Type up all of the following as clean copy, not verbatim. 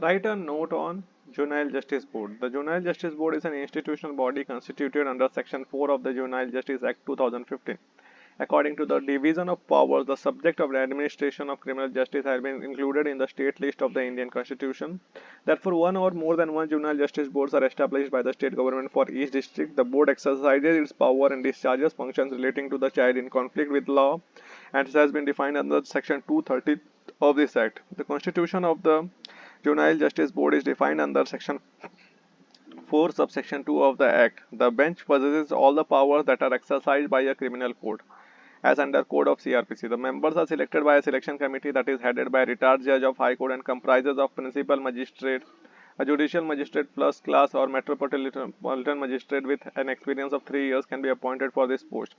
Write a note on Juvenile Justice Board. The Juvenile Justice Board is an institutional body constituted under Section 4 of the Juvenile Justice Act 2015. According to the division of powers, the subject of the administration of criminal justice has been included in the state list of the Indian Constitution. Therefore, one or more than one juvenile justice boards are established by the state government for each district. The board exercises its power and discharges functions relating to the child in conflict with law, and it has been defined under Section 230 of this Act. The Constitution of the Juvenile Justice Board is defined under Section 4 subsection 2 of the Act. The bench possesses all the powers that are exercised by a criminal court as under code of CRPC. The members are selected by a selection committee that is headed by a retired judge of High Court and comprises of principal magistrate, a judicial magistrate plus class or metropolitan magistrate with an experience of 3 years can be appointed for this post.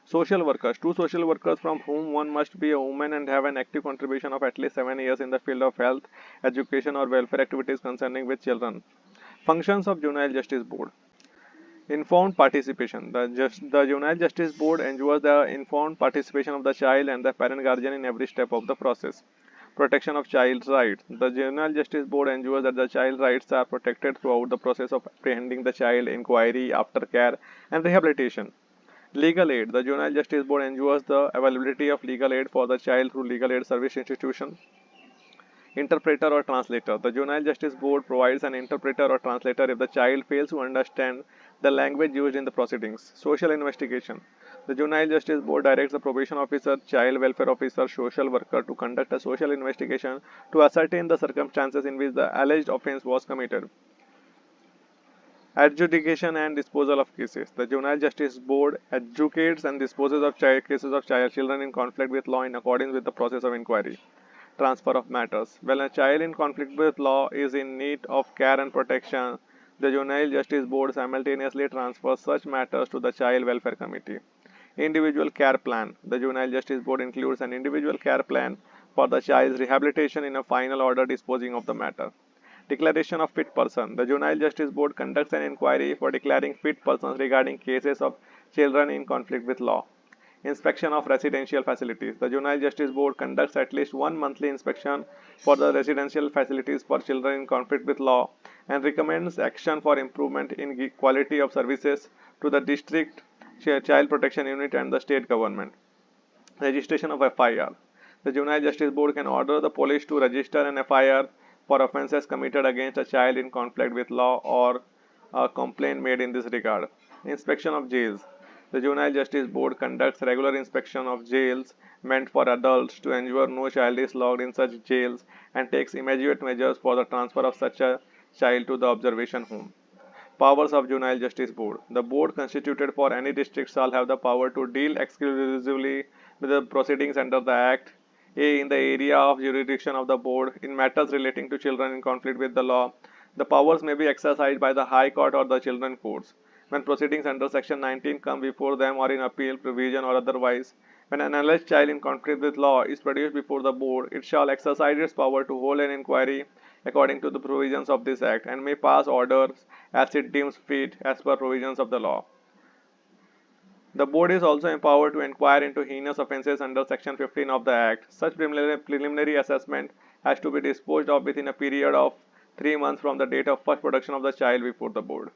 Social workers. 2 social workers from whom one must be a woman and have an active contribution of at least 7 years in the field of health, education or welfare activities concerning with children. Functions of Juvenile Justice Board. Informed participation. The Juvenile Justice Board ensures the informed participation of the child and the parent guardian in every step of the process. Protection of child's rights. The Juvenile Justice Board ensures that the child's rights are protected throughout the process of apprehending the child, inquiry, aftercare, and rehabilitation. Legal aid. The Juvenile Justice Board ensures the availability of legal aid for the child through legal aid service institutions. Interpreter or translator. The Juvenile Justice Board provides an interpreter or translator if the child fails to understand the language used in the proceedings. Social investigation. The Juvenile Justice Board directs the probation officer, child welfare officer, social worker to conduct a social investigation to ascertain the circumstances in which the alleged offence was committed. Adjudication and disposal of cases. The Juvenile Justice Board adjudicates and disposes of cases of children in conflict with law in accordance with the process of inquiry. Transfer of matters. When a child in conflict with law is in need of care and protection, the Juvenile Justice Board simultaneously transfers such matters to the Child Welfare Committee. Individual care plan. The Juvenile Justice Board includes an individual care plan for the child's rehabilitation in a final order disposing of the matter. Declaration of fit person. The Juvenile Justice Board conducts an inquiry for declaring fit persons regarding cases of children in conflict with law. Inspection of residential facilities. The Juvenile Justice Board conducts at least one monthly inspection for the residential facilities for children in conflict with law and recommends action for improvement in quality of services to the district child protection unit and the state government. Registration of FIR. The Juvenile Justice Board can order the police to register an FIR for offences committed against a child in conflict with law or a complaint made in this regard. Inspection of jails. The Juvenile Justice Board conducts regular inspection of jails meant for adults to ensure no child is locked in such jails and takes immediate measures for the transfer of such a child to the observation home. Powers of Juvenile Justice Board. The board constituted for any district shall have the power to deal exclusively with the proceedings under the Act. A. In the area of jurisdiction of the board, in matters relating to children in conflict with the law, the powers may be exercised by the High Court or the Children Courts. When proceedings under Section 19 come before them or in appeal, provision or otherwise, when an alleged child in conflict with law is produced before the board, it shall exercise its power to hold an inquiry according to the provisions of this Act and may pass orders as it deems fit as per provisions of the law. The board is also empowered to inquire into heinous offences under Section 15 of the Act. Such preliminary assessment has to be disposed of within a period of 3 months from the date of first production of the child before the board.